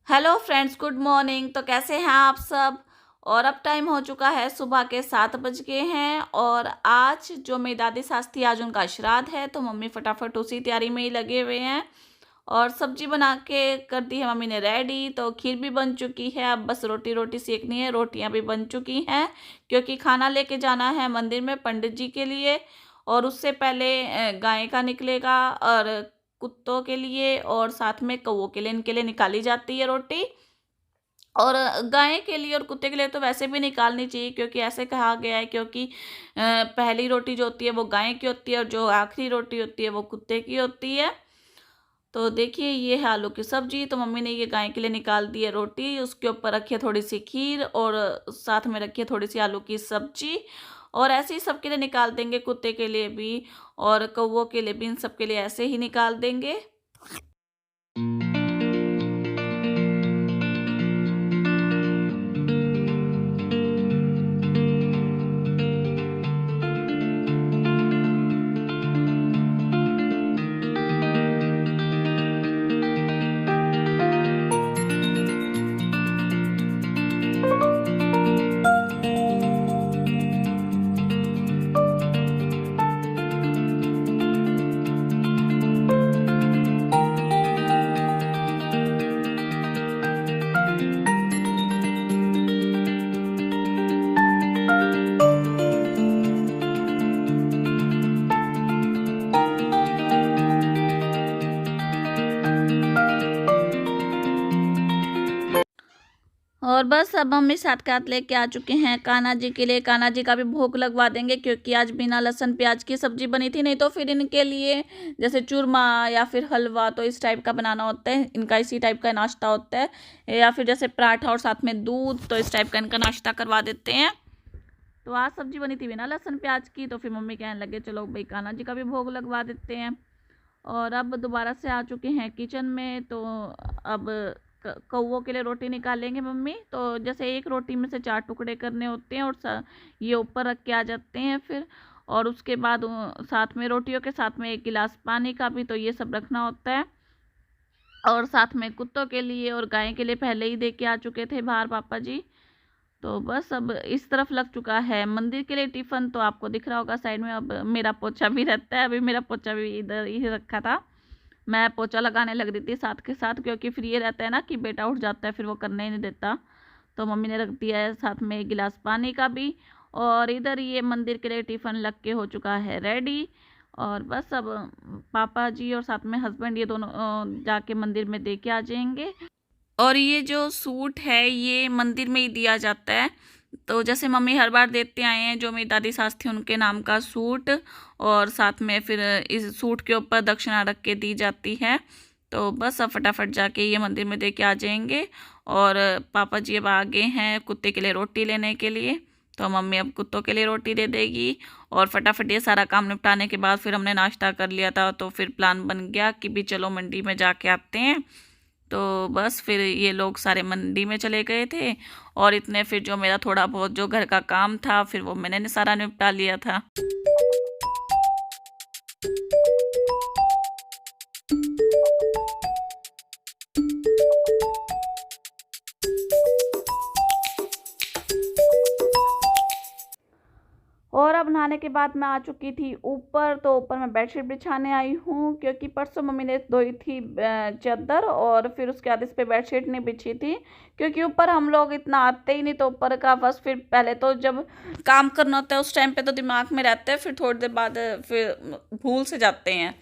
Hello friends, good morning. तो कैसे हैं आप सब। और अब टाइम हो चुका है, सुबह के 7 बज गए हैं। और आज जो मेरी दादी सास थी, आज उनका श्राद्ध है, तो मम्मी फटाफट उसी तैयारी में ही लगे हुए हैं। और सब्जी बना के कर दी है मम्मी ने रेडी। तो खीर भी बन चुकी है, अब बस रोटी रोटी सेकनी है। रोटियां भी बन चुकी हैं क्योंकि खाना लेके जाना है मंदिर में पंडित जी के लिए। और उससे पहले गाय का निकलेगा, और कुत्तों के लिए और साथ में कौवों के लिए, इनके लिए निकाली जाती है रोटी। और गाय के लिए और कुत्ते के लिए तो वैसे भी निकालनी चाहिए, क्योंकि ऐसे कहा गया है, क्योंकि पहली रोटी जो होती है वो गाय की होती है, और जो आखिरी रोटी होती है वो कुत्ते की होती है। तो देखिए, ये है आलू की सब्जी। तो मम्मी ने ये गाय के लिए निकाल दी है रोटी, उसके ऊपर रखी है थोड़ी सी खीर, और साथ में रखी है थोड़ी सी आलू की सब्जी। और ऐसे ही सबके लिए निकाल देंगे, कुत्ते के लिए भी और कौवों के लिए भी, इन सब के लिए ऐसे ही निकाल देंगे। और बस अब मम्मी साथ के हाथ लेके आ चुके हैं कान्हा जी के लिए। कान्हा जी का भी भोग लगवा देंगे, क्योंकि आज बिना लहसुन प्याज की सब्जी बनी थी। नहीं तो फिर इनके लिए जैसे चूरमा या फिर हलवा, तो इस टाइप का बनाना होता है इनका, इसी टाइप का नाश्ता होता है। या फिर जैसे पराठा और साथ में दूध, तो इस टाइप का इनका नाश्ता करवा देते हैं। तो आज सब्जी बनी थी बिना लहसुन प्याज की, तो फिर मम्मी कहने लगे चलो भाई कान्हा जी का भी भोग लगवा देते हैं। और अब दोबारा से आ चुके हैं किचन में। तो अब कौवों के लिए रोटी निकालेंगे मम्मी। तो जैसे एक रोटी में से 4 टुकड़े करने होते हैं, और ये ऊपर रख के आ जाते हैं फिर। और उसके बाद साथ में रोटियों के साथ में 1 गिलास पानी का भी, तो ये सब रखना होता है। और साथ में कुत्तों के लिए और गाय के लिए पहले ही दे के आ चुके थे बाहर पापा जी। तो बस अब इस तरफ लग चुका है मंदिर के लिए टिफ़िन। तो आपको दिख रहा होगा साइड में, अब मेरा पोछा भी रहता है। अभी मेरा पोछा भी इधर ही रखा था, मैं पोछा लगाने लग रही थी साथ के साथ, क्योंकि फिर ये रहता है ना कि बेटा उठ जाता है, फिर वो करने ही नहीं देता। तो मम्मी ने रख दिया है साथ में 1 गिलास पानी का भी। और इधर ये मंदिर के लिए टिफ़िन लग के हो चुका है रेडी। और बस अब पापा जी और साथ में हस्बैंड, ये दोनों जाके मंदिर में दे के आ जाएंगे। और ये जो सूट है ये मंदिर में ही दिया जाता है। तो जैसे मम्मी हर बार देते आए हैं, जो मेरी दादी सास थी उनके नाम का सूट, और साथ में फिर इस सूट के ऊपर दक्षिणा रख के दी जाती है। तो बस अब फटाफट जाके ये मंदिर में दे के आ जाएंगे। और पापा जी अब आगे हैं कुत्ते के लिए रोटी लेने के लिए। तो मम्मी अब कुत्तों के लिए रोटी दे देगी। और फटाफट ये सारा काम निपटाने के बाद फिर हमने नाश्ता कर लिया था, तो फिर प्लान बन गया कि भी चलो मंडी में जाके आते हैं। तो बस फिर ये लोग सारे मंडी में चले गए थे। और इतने फिर जो मेरा थोड़ा बहुत जो घर का काम था, फिर वो मैंने सारा निपटा लिया था। और अब नहाने के बाद मैं आ चुकी थी ऊपर। तो ऊपर मैं बेडशीट बिछाने आई हूँ, क्योंकि परसों मम्मी ने धोई थी चादर, और फिर उसके बाद इस पे बेडशीट नहीं बिछी थी। क्योंकि ऊपर हम लोग इतना आते ही नहीं, तो ऊपर का बस फिर पहले तो जब काम करना होता है उस टाइम पे तो दिमाग में रहता है, फिर थोड़ी देर बाद फिर भूल से जाते हैं।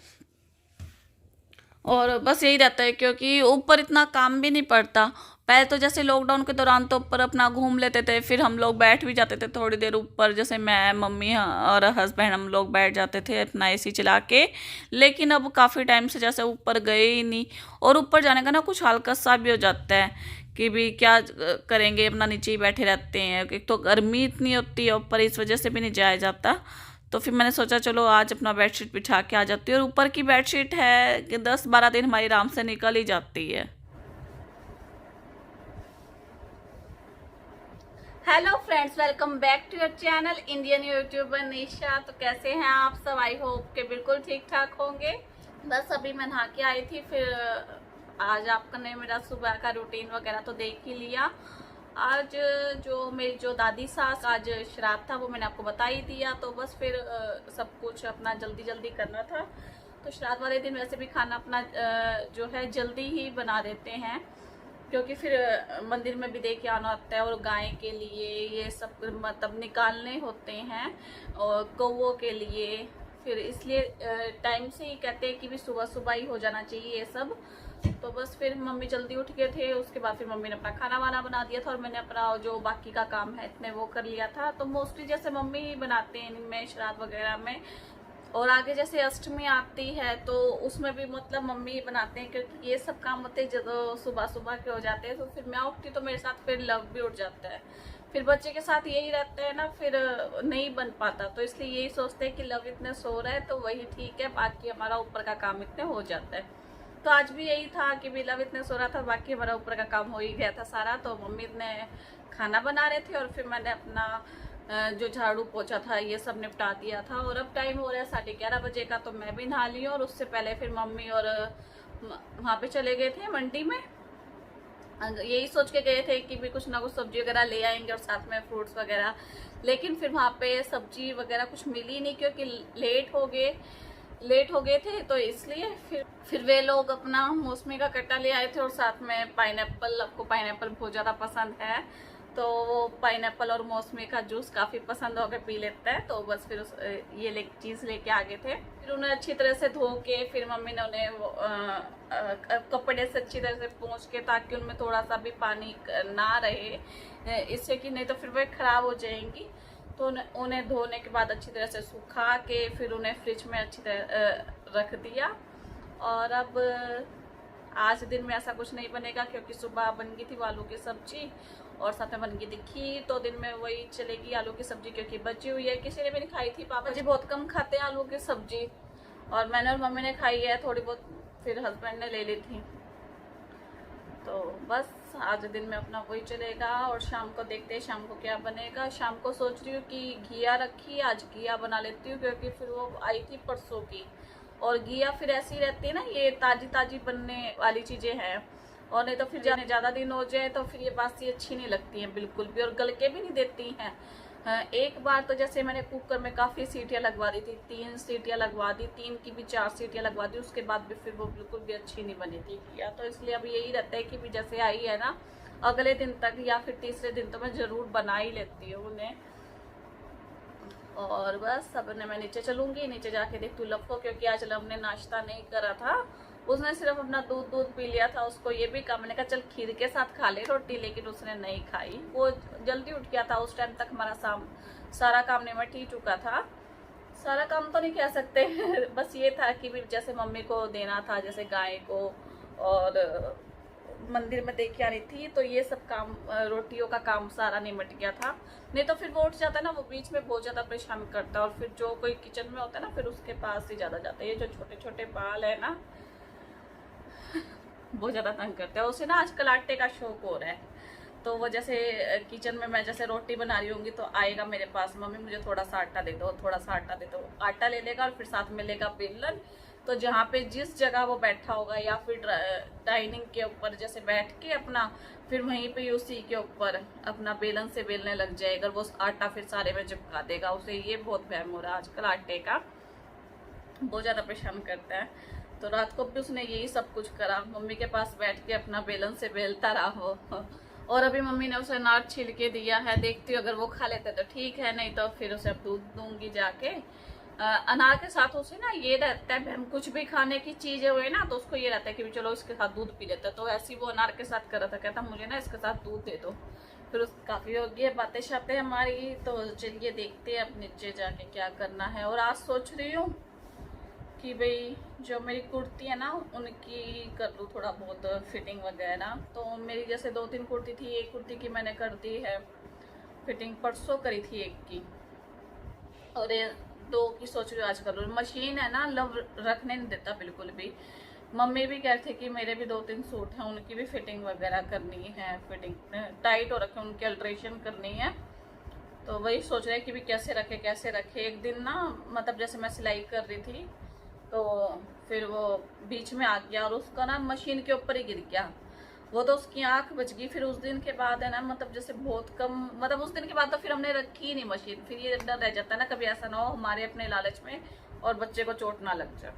और बस यही रहता है, क्योंकि ऊपर इतना काम भी नहीं पड़ता। पहले तो जैसे लॉकडाउन के दौरान तो ऊपर अपना घूम लेते थे, फिर हम लोग बैठ भी जाते थे थोड़ी देर ऊपर, जैसे मैं मम्मी और हस्बैंड हम लोग बैठ जाते थे अपना एसी चला के। लेकिन अब काफ़ी टाइम से जैसे ऊपर गए ही नहीं। और ऊपर जाने का ना कुछ हल्का सा भी हो जाता है कि भी क्या करेंगे, अपना नीचे ही बैठे रहते हैं। एक तो गर्मी इतनी होती है ऊपर, इस वजह से भी नहीं जाया जाता। तो फिर मैंने सोचा चलो आज अपना बेडशीट बिछा के आ जाती है। और ऊपर की बेडशीट है कि 10-12 दिन हमारी आराम से निकल ही जाती है। Hello friends, welcome back to your channel Indian YouTuber Nisha. तो कैसे हैं आप सब, आई होप के बिल्कुल ठीक ठाक होंगे। बस अभी मैं नहा के आई थी, फिर आज आपने मेरा सुबह का रूटीन वगैरह तो देख ही लिया। आज मेरी जो दादी सास आज श्राद्ध था वो मैंने आपको बता ही दिया, तो बस फिर सब कुछ अपना जल्दी जल्दी करना था। तो श्राद्ध वाले दिन वैसे भी खाना अपना जो है जल्दी ही बना देते हैं, क्योंकि फिर मंदिर में भी दे के आना होता है और गाय के लिए ये सब मतलब निकालने होते हैं और कौवों के लिए, फिर इसलिए टाइम से ही कहते हैं कि भी सुबह सुबह ही हो जाना चाहिए ये सब। तो बस फिर मम्मी जल्दी उठ गए थे, उसके बाद फिर मम्मी ने अपना खाना वाना बना दिया था और मैंने अपना जो बाकी का काम है इतने वो कर लिया था। तो मोस्टली जैसे मम्मी ही बनाते हैं इनमें श्राद्ध वगैरह में, और आगे जैसे अष्टमी आती है तो उसमें भी मतलब मम्मी ही बनाते हैं, क्योंकि ये सब काम होते हैं जब सुबह सुबह के हो जाते हैं। तो फिर मैं उठती तो मेरे साथ फिर लव भी उठ जाता है, फिर बच्चे के साथ यही रहता है ना, फिर नहीं बन पाता। तो इसलिए यही सोचते हैं कि लव इतने सो रहा है तो वही ठीक है, बाकी हमारा ऊपर का काम इतने हो जाता है। तो आज भी यही था कि भी लव इतने सो रहा था, बाकी हमारा ऊपर का काम हो ही गया था सारा। तो मम्मी ने खाना बना रहे थे और फिर मैंने अपना जो झाड़ू पोछा था ये सब निपटा दिया था। और अब टाइम हो रहा है 11:30 बजे का, तो मैं भी नहा ली हूँ। और उससे पहले फिर मम्मी और वहाँ पे चले गए थे मंडी में, यही सोच के गए थे कि भी कुछ ना कुछ सब्जी वगैरह ले आएंगे और साथ में फ्रूट्स वगैरह। लेकिन फिर वहाँ पे सब्जी वगैरह कुछ मिली नहीं, क्योंकि लेट हो गए थे। तो इसलिए फिर वे लोग अपना मौसमी का कट्टा ले आए थे और साथ में पाइनएप्पल। आपको पाइनएप्पल बहुत ज़्यादा पसंद है, तो वो पाइनएप्पल और मौसमी का जूस काफ़ी पसंद होकर पी लेता है। तो बस फिर ये चीज़ लेके आ गए थे। फिर उन्हें अच्छी तरह से धो के फिर मम्मी ने उन्हें कपड़े से अच्छी तरह से पोंछ के, ताकि उनमें थोड़ा सा भी पानी ना रहे, इससे कि नहीं तो फिर वह ख़राब हो जाएंगी। तो उन्हें धोने के बाद अच्छी तरह से सुखा के फिर उन्हें फ्रिज में अच्छी तरह रख दिया। और अब आज दिन में ऐसा कुछ नहीं बनेगा, क्योंकि सुबह बन गई थी आलू की सब्जी और साथ में बन गई थी खीर। तो दिन में वही चलेगी आलू की सब्जी, क्योंकि बची हुई है, किसी ने भी नहीं खाई थी। पापा जी बहुत कम खाते हैं आलू की सब्जी, और मैंने और मम्मी ने खाई है थोड़ी बहुत, फिर हस्बैंड ने ले ली थी। तो बस आज दिन में अपना वही चलेगा और शाम को देखते हैं शाम को क्या बनेगा। शाम को सोच रही हूँ कि घिया रखी, आज घिया बना लेती हूँ, क्योंकि फिर वो आई थी परसों की। और घिया फिर ऐसी रहती है ना, ये ताजी ताजी बनने वाली चीज़ें हैं, और नहीं तो फिर ज़्यादा दिन हो जाए तो फिर ये बासी अच्छी नहीं लगती हैं बिल्कुल भी, और गल के भी नहीं देती हैं। एक बार तो जैसे मैंने कुकर में काफ़ी सीटियाँ लगवा दी थी, 3 सीटियाँ लगवा दी, 3 की भी 4 सीटियाँ लगवा दी, उसके बाद भी फिर वो बिल्कुल भी अच्छी नहीं बनी थी घिया। तो इसलिए अब यही रहता है कि भी जैसे आई है ना, अगले दिन तक या फिर तीसरे दिन तो मैं ज़रूर बना ही लेती हूँ उन्हें। और बस अब मैं नीचे चलूँगी, नीचे जाके देखती हूँ लव को, क्योंकि आज लव ने नाश्ता नहीं करा था, उसने सिर्फ अपना दूध पी लिया था। उसको ये भी कहा, मैंने कहा चल खीर के साथ खा ले रोटी, लेकिन उसने नहीं खाई। वो जल्दी उठ गया था, उस टाइम तक हमारा सारा काम निपट ही चुका था। सारा काम तो नहीं कह सकते बस ये था कि भी जैसे मम्मी को देना था, जैसे गाय को और मंदिर में देख के आ रही थी, तो ये सब काम रोटियों का काम सारा निमट गया था। नहीं तो फिर वो उठ जाता है ना, वो बीच में बहुत ज़्यादा परेशान करता है, और फिर जो कोई किचन में होता है ना फिर उसके पास ही ज़्यादा जाता है। ये जो छोटे छोटे बाल है ना बहुत ज़्यादा तंग करते हैं। उसे ना आजकल आटे का शौक हो रहा है, तो वो जैसे किचन में मैं जैसे रोटी बना रही होंगी तो आएगा मेरे पास, मम्मी मुझे थोड़ा सा आटा दे दो, थोड़ा सा आटा दे दो। आटा ले लेगा और फिर साथ में लेगा बेलन। तो जहाँ पे जिस जगह वो बैठा होगा या फिर डाइनिंग के ऊपर जैसे बैठ के अपना, फिर वहीं पे उसी के ऊपर अपना बेलन से बेलने लग जाएगा, वो आटा फिर सारे में चिपका देगा। उसे ये बहुत वहम हो रहा है आजकल आटे का, बहुत ज़्यादा परेशान करता है। तो रात को भी उसने यही सब कुछ करा, मम्मी के पास बैठ के अपना बेलन से बेलता रहा हो। और अभी मम्मी ने उसे अनार छील के दिया है, देखती हूँ अगर वो खा लेते तो ठीक है, नहीं तो फिर उसे अब दूध दूंगी जाके। अनार के साथ उसे ना ये रहता है, हम कुछ भी खाने की चीज़ें हुए ना तो उसको ये रहता है कि चलो इसके साथ दूध पी लेते हैं। तो ऐसी वो अनार के साथ कर रहा था, कहता मुझे ना इसके साथ दूध दे दो। फिर उस काफ़ी हो गई बातें शातें हमारी। तो चलिए देखते हैं अब नीचे जाके क्या करना है। और आज सोच रही हूँ कि भाई जो मेरी कुर्ती है ना उनकी कर लूँ थोड़ा बहुत फिटिंग वगैरह। तो मेरी जैसे 2-3 कुर्ती थी, एक कुर्ती की मैंने कर दी है फिटिंग, परसों करी थी एक की, और ये 2 की सोच रही हूँ आज कर लूँ। मशीन है ना, लव रखने नहीं देता बिल्कुल भी। मम्मी भी कह रहे थे कि मेरे भी 2-3 सूट हैं, उनकी भी फिटिंग वगैरह करनी है, फिटिंग टाइट हो रखे उनकी अल्ट्रेशन करनी है। तो वही सोच रहे हैं कि भी कैसे रखे। एक दिन ना मतलब जैसे मैं सिलाई कर रही थी तो फिर वो बीच में आ गया और उसका ना मशीन के ऊपर ही गिर गया। वो तो उसकी आंख बच गई। फिर उस दिन के बाद है ना, मतलब जैसे बहुत कम, मतलब उस दिन के बाद तो फिर हमने रखी ही नहीं मशीन। फिर ये डर रह जाता है ना, कभी ऐसा ना हो हमारे अपने लालच में और बच्चे को चोट ना लग जाए।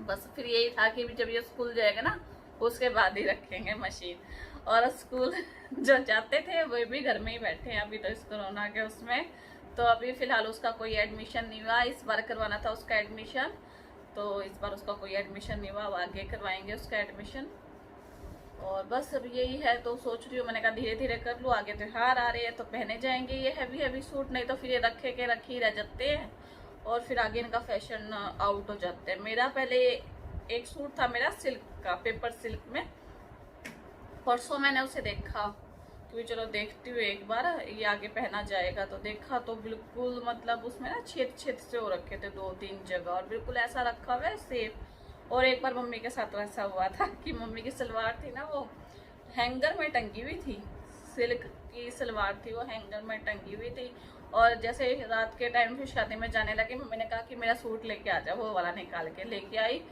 बस फिर यही था कि जब ये स्कूल जाएगा ना उसके बाद ही रखेंगे मशीन। और स्कूल जो जाते थे वो भी घर में ही बैठे हैं अभी तो इस कोरोना के उसमें। तो अभी फिलहाल उसका कोई एडमिशन नहीं हुआ। इस बार करवाना था उसका एडमिशन, तो इस बार उसका कोई एडमिशन नहीं हुआ। अब आगे करवाएंगे उसका एडमिशन। और बस अब यही है। तो सोच रही हूँ, मैंने कहा धीरे धीरे कर लूँ, आगे त्योहार आ रहे हैं तो पहने जाएंगे ये हैवी हैवी सूट, नहीं तो फिर ये रखे के रखे ही रह जाते हैं और फिर आगे इनका फैशन आउट हो जाता है। मेरा पहले एक सूट था मेरा सिल्क का, पेपर सिल्क में। परसों मैंने उसे देखा कि चलो देखती हूँ एक बार ये आगे पहना जाएगा। तो देखा तो बिल्कुल मतलब उसमें ना छेद छेद से हो रखे थे 2-3 जगह, और बिल्कुल ऐसा रखा हुआ है सेफ। और एक बार मम्मी के साथ ऐसा हुआ था कि मम्मी की सलवार थी ना वो हैंगर में टंगी हुई थी, सिल्क की सलवार थी वो हैंगर में टंगी हुई थी। और जैसे रात के टाइम फिर शादी में जाने लगे, मम्मी ने कहा कि मेरा सूट लेके आ जा, वो वाला निकाल के लेके आई।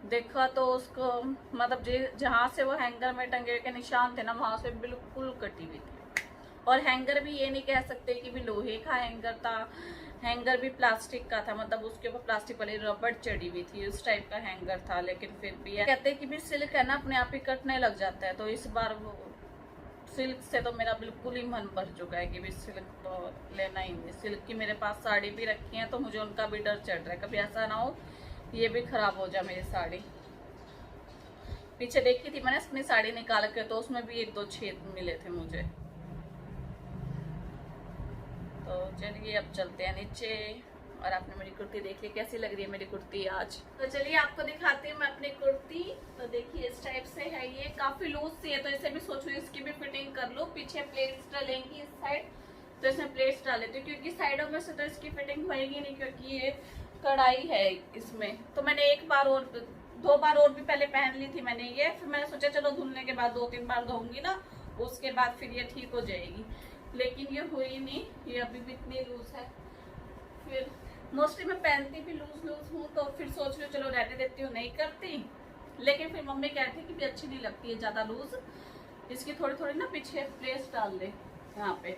देखा तो उसको मतलब जहाँ से वो हैंगर में टंगे हुए के निशान थे ना, वहाँ से बिल्कुल कटी हुई थी। और हैंगर भी ये नहीं कह सकते कि भी लोहे का हैंगर था, हैंगर भी प्लास्टिक का था, मतलब उसके ऊपर प्लास्टिक वाली रबड़ चढ़ी हुई थी, उस टाइप का हैंगर था। लेकिन फिर भी कहते हैं कि भी सिल्क है ना अपने आप ही कटने लग जाता है। तो इस बार वो सिल्क से तो मेरा बिल्कुल ही मन भर चुका है कि भी सिल्क तो लेना ही नहीं। सिल्क की मेरे पास साड़ी भी रखी है तो मुझे उनका भी डर चढ़ रहा है, कभी ऐसा ना हो ये भी खराब हो जाए मेरी साड़ी। पीछे देखी थी मैंने अपनी साड़ी निकाल के, तो उसमें भी 1-2 छेद मिले थे मुझे। तो चलिए अब चलते हैं नीचे। और आपने मेरी कुर्ती देख ली, कैसी लग रही है मेरी कुर्ती आज। तो चलिए आपको दिखाती हूँ मैं अपनी कुर्ती। तो देखिए इस टाइप से है, ये काफी लूज सी है, तो इसे भी सोच रही हूँ इसकी भी फिटिंग कर लूँ। पीछे प्लेट्स डालेंगी इस साइड, तो इसमें प्लेट्स डाल लेती हूँ, क्योंकि साइडों में से तो इसकी फिटिंग होएगी नहीं, क्योंकि ये कढ़ाई है इसमें। तो मैंने 1 बार और 2 बार और भी पहले पहन ली थी मैंने ये। फिर मैंने सोचा चलो धुलने के बाद 2-3 बार धोऊंगी ना, उसके बाद फिर ये ठीक हो जाएगी। लेकिन ये हुई नहीं, ये अभी भी इतनी लूज है। फिर मोस्टली मैं पहनती भी लूज हूँ, तो फिर सोच रही हूँ चलो रहने देती हूँ, नहीं करती। लेकिन फिर मम्मी कहती है कि भी अच्छी नहीं लगती है ज़्यादा लूज, इसकी थोड़ी थोड़ी ना पीछे प्लेट्स डाल दे यहाँ पे।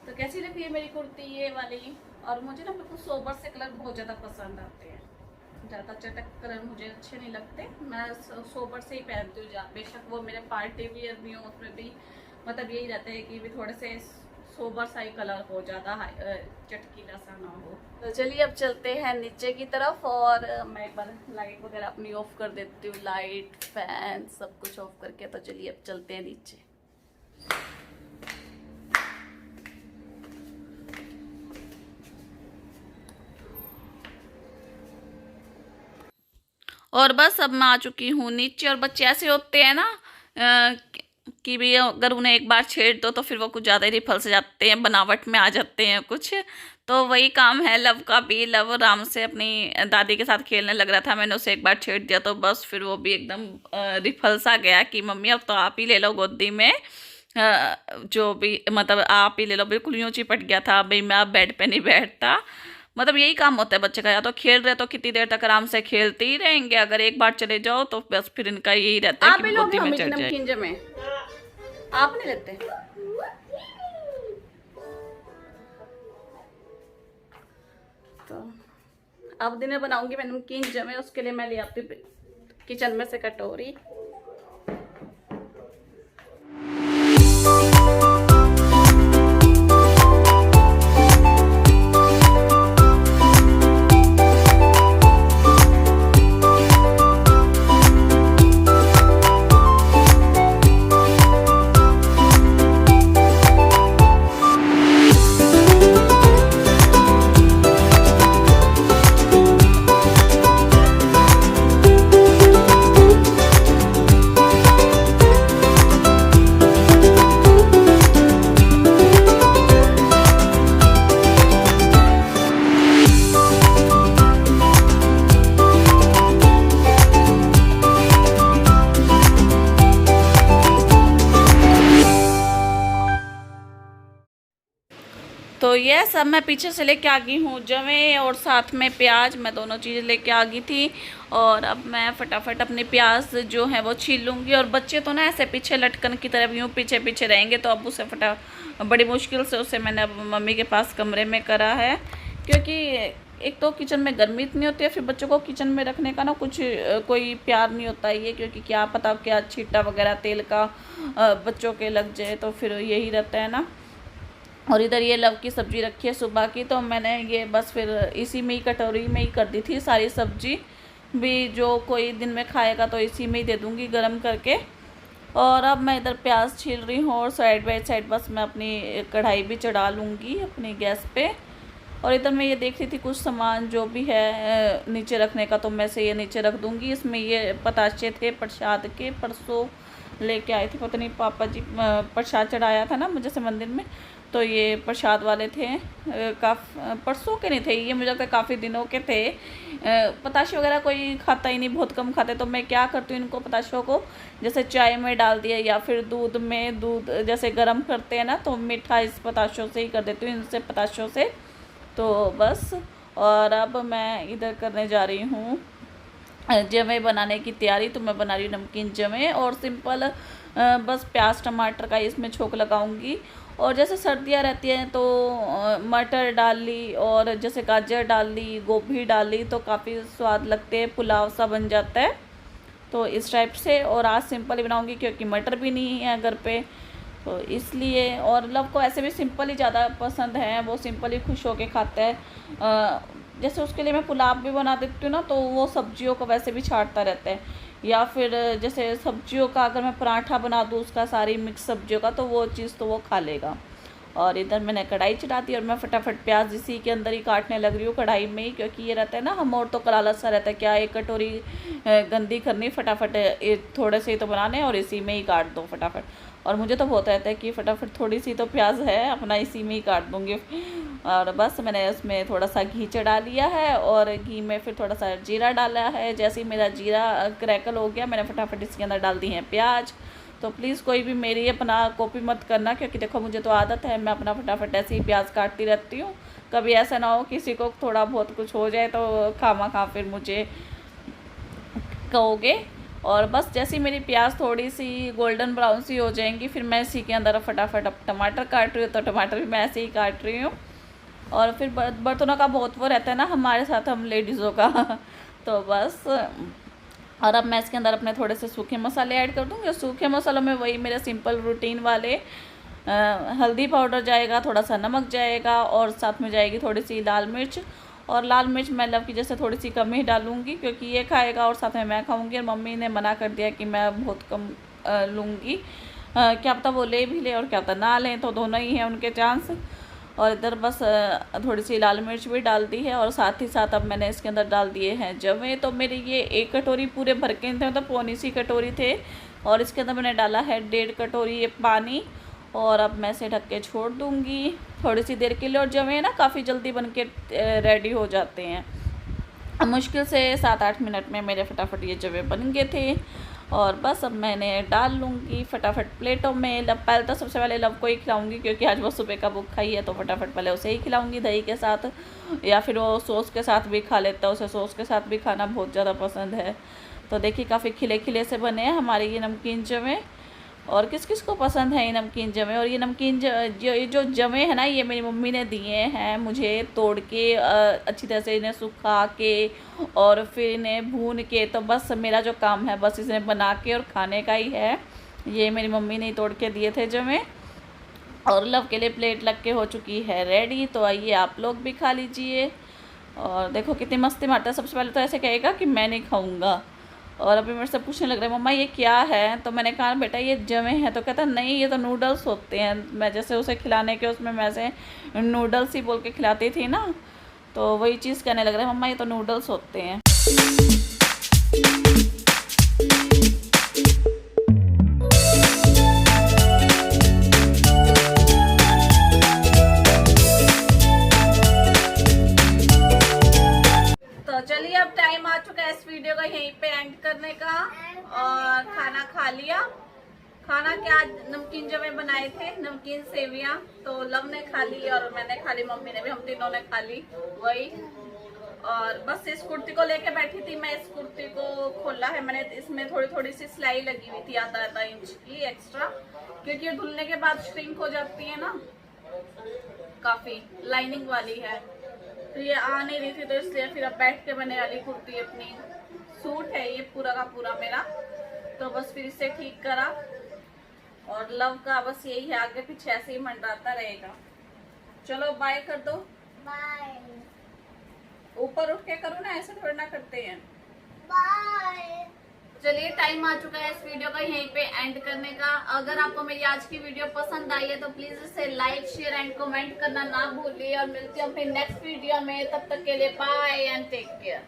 तो कैसी लगती है मेरी कुर्ती ये वाली। और मुझे ना बिल्कुल सोबर से कलर बहुत ज़्यादा पसंद आते हैं, ज़्यादा चटक कलर मुझे अच्छे नहीं लगते। मैं सोबर से ही पहनती हूँ, बेशक वो मेरे पार्टी वियर भी हो, उसमें भी मतलब यही रहता है कि भी थोड़े से सोबर सा ही कलर हो, ज़्यादा चटकीला सा ना हो। तो चलिए अब चलते हैं नीचे की तरफ। और मैं एक बार लाइट वगैरह अपनी ऑफ कर देती हूँ, लाइट फैन सब कुछ ऑफ करके। तो चलिए अब चलते हैं नीचे। और बस अब मैं आ चुकी हूँ नीचे। और बच्चे ऐसे होते हैं ना कि भी अगर उन्हें एक बार छेड़ दो तो फिर वो कुछ ज़्यादा ही रिफल से जाते हैं, बनावट में आ जाते हैं कुछ। तो वही काम है लव का भी। लव आराम से अपनी दादी के साथ खेलने लग रहा था, मैंने उसे एक बार छेड़ दिया तो बस फिर वो भी एकदम रिफल सा गया कि मम्मी अब तो आप ही ले लो गोदी में, जो भी मतलब आप ही ले लो। बिल्कुल यूँ चिपट गया था, भाई मैं अब बेड पे नहीं बैठता। मतलब यही काम होता है बच्चे का, या तो खेल रहे तो कितनी देर तक आराम से खेलते ही रहेंगे, अगर एक बार चले जाओ तो बस फिर इनका यही रहता है कि गोदी में चढ़ जाए। आप नहीं लेते? तो अब दिन में बनाऊंगी मैं नमकीन जमे, उसके लिए मैं ले आती हूँ किचन में से कटोरी। तो ये सब मैं पीछे से लेके आ गई हूँ, जवे और साथ में प्याज, मैं दोनों चीज़ें लेके आ गई थी। और अब मैं फटाफट अपने प्याज जो है वो छील लूँगी। और बच्चे तो ना ऐसे पीछे लटकन की तरफ यूँ पीछे पीछे रहेंगे, तो अब उसे बड़ी मुश्किल से उसे मैंने अब मम्मी के पास कमरे में करा है, क्योंकि एक तो किचन में गर्मी इतनी होती है, फिर बच्चों को किचन में रखने का ना कुछ कोई प्यार नहीं होता ये, क्योंकि क्या पता क्या छींटा वगैरह तेल का बच्चों के लग जाए, तो फिर यही रहता है ना। और इधर ये लव की सब्ज़ी रखी है सुबह की, तो मैंने ये बस फिर इसी में ही कटोरी में ही कर दी थी सारी सब्ज़ी भी, जो कोई दिन में खाएगा तो इसी में ही दे दूँगी गरम करके। और अब मैं इधर प्याज छील रही हूँ, और साइड बाय साइड बस मैं अपनी कढ़ाई भी चढ़ा लूँगी अपनी गैस पे। और इधर मैं ये देख रही थी कुछ सामान जो भी है नीचे रखने का, तो मैं से ये नीचे रख दूँगी। इसमें ये पताशे थे प्रसाद के, परसों लेके आए थे, पता नहीं पापा जी प्रसाद चढ़ाया था ना मुझे से मंदिर में, तो ये प्रसाद वाले थे। परसों के नहीं थे ये, मुझे लगता है काफ़ी दिनों के थे। पताशे वगैरह कोई खाता ही नहीं, बहुत कम खाते, तो मैं क्या करती हूँ इनको पताशों को जैसे चाय में डाल दिया, या फिर दूध में दूध जैसे गर्म करते हैं ना, तो मीठा इस पताशों से ही कर देती हूँ, इनसे पताशों से। तो बस, और अब मैं इधर करने जा रही हूँ जवे बनाने की तैयारी। तो मैं बना रही हूँ नमकीन जवे, और सिंपल बस प्याज टमाटर का इसमें छोंक लगाऊंगी। और जैसे सर्दियाँ रहती हैं तो मटर डाल ली, और जैसे गाजर डाल ली, गोभी डाल ली, तो काफ़ी स्वाद लगते हैं, पुलाव सा बन जाता है। तो इस टाइप से, और आज सिंपल ही बनाऊंगी क्योंकि मटर भी नहीं है घर पे, तो इसलिए। और लव को ऐसे भी सिंपल ही ज़्यादा पसंद है, वो सिंपल ही खुश होके खाता है। जैसे उसके लिए मैं पुलाव भी बना देती हूँ ना, तो वो सब्जियों को वैसे भी छांटता रहता है, या फिर जैसे सब्जियों का अगर मैं पराठा बना दूँ उसका सारी मिक्स सब्जियों का, तो वो चीज़ तो वो खा लेगा। और इधर मैंने कढ़ाई चढ़ा दी, और मैं फटाफट प्याज इसी के अंदर ही काटने लग रही हूँ कढ़ाई में ही, क्योंकि ये रहता है ना, हम और तो कलालत सा रहता है, क्या एक कटोरी गंदी करनी, फटाफट थोड़े से ही तो बनाने, और इसी में ही काट दो फटाफट। और मुझे तो बहुत रहता है कि फटाफट थोड़ी सी तो प्याज है अपना, इसी में ही काट दूँगी। और बस मैंने उसमें थोड़ा सा घी चढ़ा लिया है, और घी में फिर थोड़ा सा जीरा डाला है। जैसे ही मेरा जीरा क्रैकल हो गया, मैंने फटाफट इसके अंदर डाल दी है प्याज। तो प्लीज़ कोई भी मेरी अपना कॉपी मत करना, क्योंकि देखो मुझे तो आदत है, मैं अपना फटाफट ऐसे ही प्याज काटती रहती हूँ। कभी ऐसा ना हो किसी को थोड़ा बहुत कुछ हो जाए तो खामा खा फिर मुझे कहोगे। और बस जैसे ही मेरी प्याज थोड़ी सी गोल्डन ब्राउन सी हो जाएंगी, फिर मैं इसी के अंदर फटाफट अब टमाटर काट रही हूँ, तो टमाटर भी मैं ऐसे ही काट रही हूँ। और फिर बर्तनों का बहुत वो रहता है ना हमारे साथ, हम लेडीज़ों का तो बस। और अब मैं इसके अंदर अपने थोड़े से सूखे मसाले ऐड कर दूँगी। सूखे मसालों में वही मेरे सिंपल रूटीन वाले हल्दी पाउडर जाएगा, थोड़ा सा नमक जाएगा, और साथ में जाएगी थोड़ी सी लाल मिर्च। और लाल मिर्च मैं लव की जैसे थोड़ी सी कम ही डालूँगी, क्योंकि ये खाएगा और साथ में मैं खाऊँगी, और मम्मी ने मना कर दिया कि मैं बहुत कम लूँगी। क्या पता वो ले भी ले और क्या पता ना लें, तो दोनों ही हैं उनके चांस। और इधर बस थोड़ी सी लाल मिर्च भी डाल दी है, और साथ ही साथ अब मैंने इसके अंदर डाल दिए हैं जवे। तो मेरी ये एक कटोरी पूरे भर के थे, मतलब पौनी सी कटोरी थे, और इसके अंदर मैंने डाला है 1.5 कटोरी ये पानी। और अब मैं इसे ढक के छोड़ दूँगी थोड़ी सी देर के लिए। और जवे ना काफ़ी जल्दी बन के रेडी हो जाते हैं, मुश्किल से 7-8 मिनट में मेरे फटाफट ये जवे बन गए थे। और बस अब मैंने डाल लूँगी फटाफट प्लेटों में। पहले तो सबसे पहले लव को ही खिलाऊँगी, क्योंकि आज वो सुबह का बुक खाई है, तो फटाफट पहले उसे ही खिलाऊँगी दही के साथ, या फिर वो सॉस के साथ भी खा लेता है, उसे सॉस के साथ भी खाना बहुत ज़्यादा पसंद है। तो देखिए काफ़ी खिले खिले से बने हैं हमारे ये नमकीन जवे। और किस किस को पसंद है ये नमकीन जवे। और ये नमकीन जो जवे है ना, ये मेरी मम्मी ने दिए हैं मुझे तोड़ के, अच्छी तरह से इन्हें सुखा के और फिर इन्हें भून के। तो बस मेरा जो काम है बस इसे बना के और खाने का ही है। ये मेरी मम्मी ने तोड़ के दिए थे जवे। और लव के लिए प्लेट लग के हो चुकी है रेडी, तो आइए आप लोग भी खा लीजिए। और देखो कितनी मस्ती मारता है। सबसे पहले तो ऐसे कहेगा कि मैं नहीं खाऊंगा, और अभी मेरे से पूछने लग रहा है मम्मा ये क्या है। तो मैंने कहा बेटा ये जवे हैं। तो कहता नहीं ये तो नूडल्स होते हैं। मैं जैसे उसे खिलाने के उसमें मैं ऐसे नूडल्स ही बोल के खिलाती थी ना, तो वही चीज़ कहने लग रहा है मम्मा ये तो नूडल्स होते हैं। तो चलिए अब टाइम आ चुका है इस वीडियो को यहीं पे एंड करने का। और खाना खा लिया, खाना क्या, आज नमकीन जो मैं बनाए थे, नमकीन सेवियां, तो लव ने खा ली और मैंने खा ली, मम्मी ने भी, हम तीनों ने खा ली वही। और बस इस कुर्ती को लेके बैठी थी मैं। इस कुर्ती को खोला है मैंने, इसमें थोड़ी थोड़ी सी सिलाई लगी हुई थी, आधा आधा इंच की एक्स्ट्रा, क्योंकि ये धुलने के बाद श्रिंक हो जाती है ना, काफी लाइनिंग वाली है, तो ये आ नहीं रही थी, तो इसलिए फिर अब बैठ के बने वाली कुर्ती अपनी। सूट है ये पूरा का पूरा मेरा, तो बस फिर इसे ठीक करा। और लव का बस यही है, आगे पीछे ऐसे ही मंडराता रहेगा। चलो बाय कर दो। बाय ऊपर उठ के करो ना, ऐसे थोड़ी ना करते हैं। बाय। चलिए टाइम आ चुका है इस वीडियो का यहीं पे एंड करने का। अगर आपको मेरी आज की वीडियो पसंद आई है तो प्लीज इसे लाइक शेयर एंड कमेंट करना ना भूलिए, और मिलती हूँ फिर नेक्स्ट वीडियो में। तब तक के लिए बाय एंड टेक केयर।